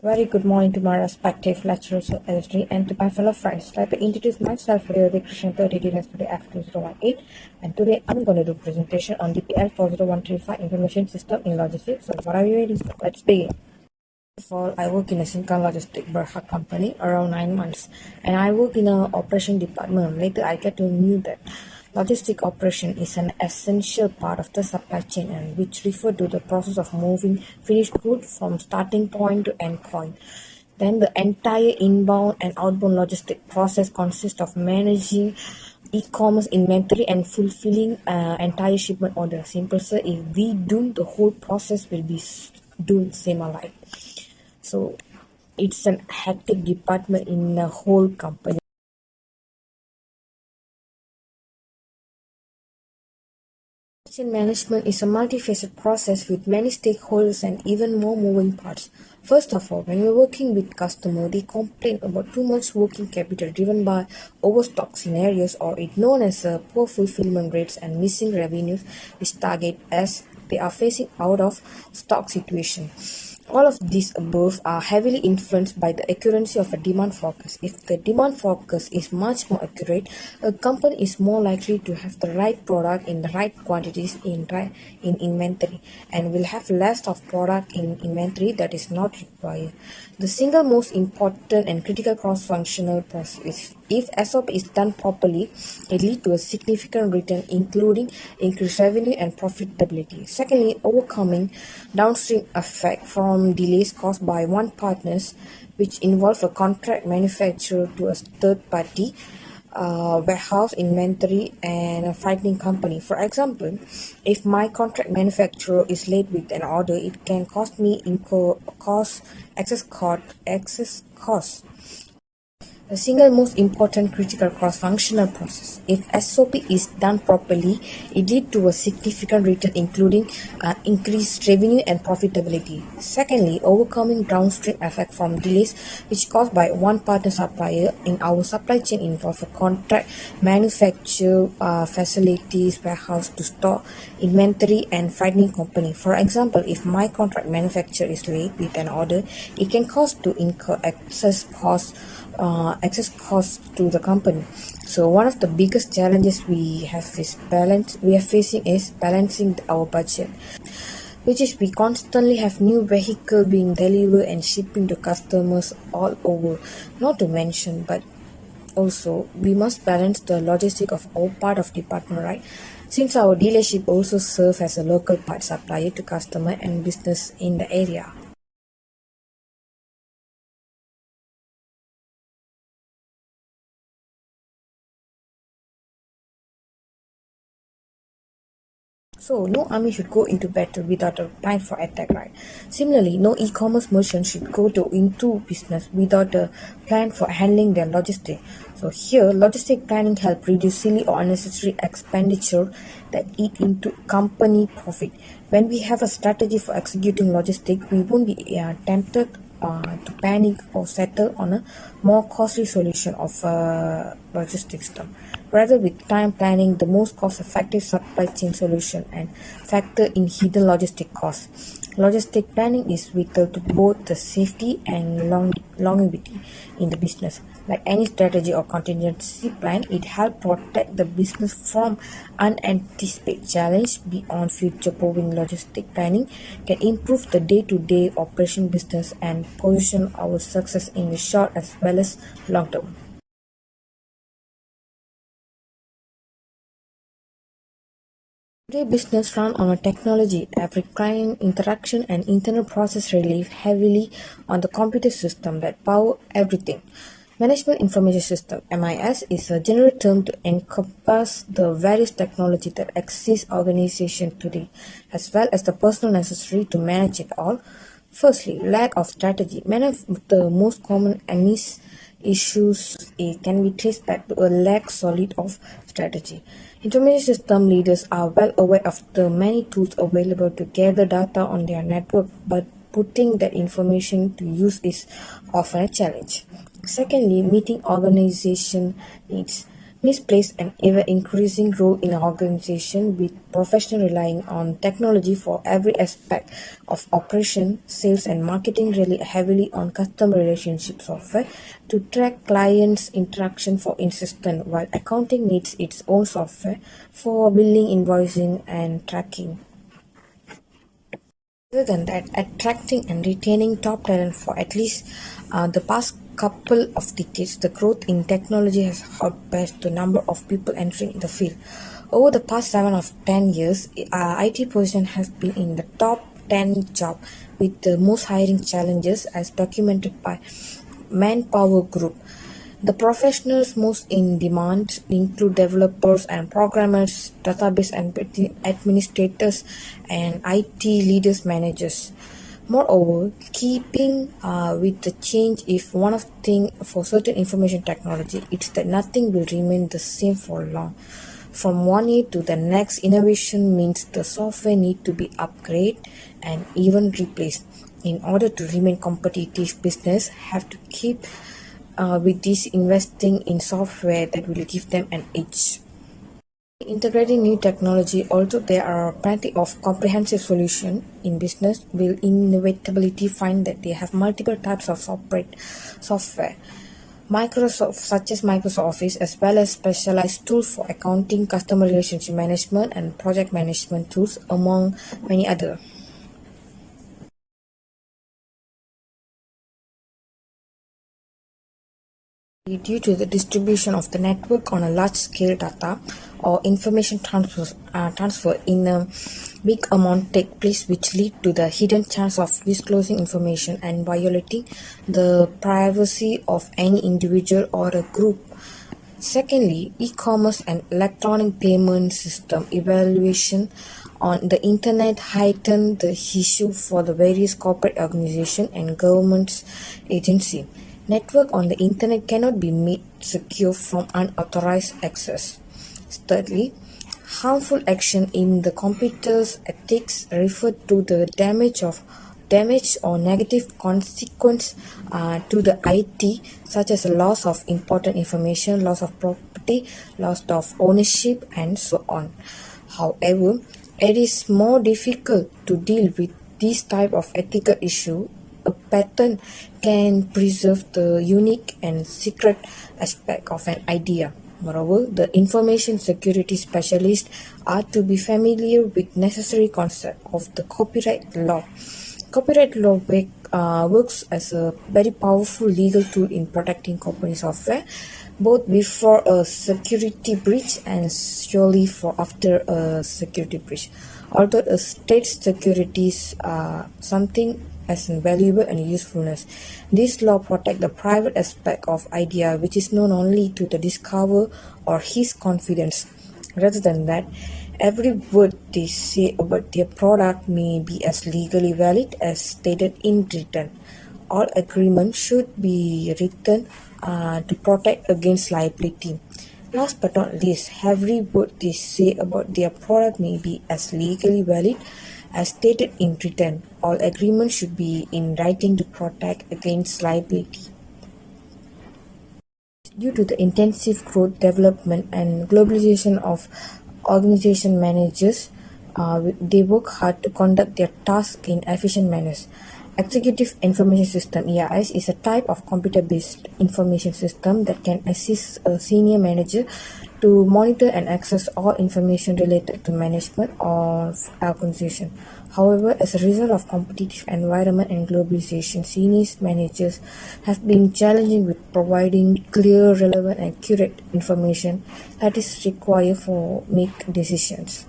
Very good morning to my respective lecturers of history and to my fellow friends. Let me introduce myself here, the Christian 30 Dealers today F2018, and today I'm going to do presentation on DPL40125 information system in logistics. So what are you waiting for? Let's begin. First of all, I work in a Sinkan Logistic Berhad company around 9 months, and I work in a operation department. Later, I get to know that logistic operation is an essential part of the supply chain, and which refer to the process of moving finished good from starting point to end point. Then the entire inbound and outbound logistic process consists of managing e-commerce inventory and fulfilling entire shipment order. Simple sir, if we do, the whole process will be done same alike. So it's an hectic department in the whole company. Chain management is a multifaceted process with many stakeholders and even more moving parts. First of all, when we're working with customer, they complain about too much working capital driven by overstock scenarios, or it known as poor fulfillment rates and missing revenues, which target as they are facing out of stock situation. All of these above are heavily influenced by the accuracy of a demand forecast. If the demand forecast is much more accurate, a company is more likely to have the right product in the right quantities in inventory, and will have less of product in inventory that is not required. The single most important and critical cross-functional process is if SOP is done properly, it leads to a significant return, including increased revenue and profitability. Secondly, overcoming downstream effect from delays caused by one partners, which involve a contract manufacturer to a third party, warehouse inventory, and a frightening company. For example, if my contract manufacturer is late with an order, it can cost me excess cost. The single most important critical cross-functional process. If SOP is done properly, it leads to a significant return, including increased revenue and profitability. Secondly, overcoming downstream effect from delays which caused by one partner supplier in our supply chain involve a contract manufacturer, facilities, warehouse to store inventory, and frightening company. For example, if my contract manufacturer is late with an order, it can cost to incur excess costs to the company. So one of the biggest challenges we are facing is balancing our budget, which is we constantly have new vehicle being delivered and shipping to customers all over. Not to mention, but also we must balance the logistic of our part of department, right? Since our dealership also serve as a local part supplier to customer and business in the area. So, no army should go into battle without a plan for attack, right? Similarly, no e-commerce merchant should go into business without a plan for handling their logistics. So here, logistic planning help reduce silly or unnecessary expenditure that eat into company profit. When we have a strategy for executing logistics, we won't be tempted to panic or settle on a more costly solution of logistics system. Rather, with time planning, the most cost-effective supply chain solution and factor in hidden logistic costs. Logistic planning is vital to both the safety and longevity in the business. Like any strategy or contingency plan, it helps protect the business from unanticipated challenge. Beyond future-proofing, logistic planning can improve the day-to-day operation business and position our success in the short as well as long term. Today, business run on a technology that requiring interaction and internal process rely heavily on the computer system that power everything. Management Information System (MIS) is a general term to encompass the various technology that exist organization today, as well as the personnel necessary to manage it all. Firstly, lack of strategy. Many of the most common MIS issues can be traced back to a lack solid of strategy. Information system leaders are well aware of the many tools available to gather data on their network, but putting that information to use is often a challenge. Secondly, meeting organization needs. Companies plays an ever increasing role in organization with professionals relying on technology for every aspect of operation, sales and marketing rely heavily on customer relationship software to track clients' interaction for instance, while accounting needs its own software for billing, invoicing and tracking. Other than that, attracting and retaining top talent for at least the past couple of decades, the growth in technology has outpaced the number of people entering the field. Over the past 7 or 10 years, IT position has been in the top 10 job with the most hiring challenges as documented by Manpower Group. The professionals most in demand include developers and programmers, database administrators, and IT leaders managers. Moreover, keeping with the change if one of thing for certain information technology, it's that nothing will remain the same for long. From one year to the next, innovation means the software need to be upgraded and even replaced. In order to remain competitive, business have to keep with this investing in software that will give them an edge. Integrating new technology, although there are plenty of comprehensive solutions in business, will inevitably find that they have multiple types of software. Microsoft, such as Microsoft Office, as well as specialized tools for accounting, customer relationship management, and project management tools, among many others. Due to the distribution of the network on a large scale data or information transfer in a big amount take place which lead to the hidden chance of disclosing information and violating the privacy of any individual or a group. Secondly, e-commerce and electronic payment system evaluation on the internet heighten the issue for the various corporate organizations and government agency. Network on the internet cannot be made secure from unauthorized access. Thirdly, harmful action in the computer's ethics refer to the damage or negative consequence to the IT, such as loss of important information, loss of property, loss of ownership, and so on. However, it is more difficult to deal with this type of ethical issue. A patent can preserve the unique and secret aspect of an idea. Moreover, the information security specialists are to be familiar with necessary concept of the copyright law. Copyright law works as a very powerful legal tool in protecting company software, both before a security breach and surely for after a security breach. Although a state security is something as valuable and usefulness, this law protect the private aspect of idea which is known only to the discoverer or his confidence. Rather than that, every word they say about their product may be as legally valid as stated in written. All agreements should be written to protect against liability. Last but not least, every word they say about their product may be as legally valid as stated in written. All agreements should be in writing to protect against liability. Due to the intensive growth, development, and globalization of organization managers, they work hard to conduct their tasks in efficient manners. Executive Information System (EIS) is a type of computer-based information system that can assist a senior manager to monitor and access all information related to management of organization. However, as a result of competitive environment and globalization, senior managers have been challenging with providing clear, relevant, and accurate information that is required for make decisions.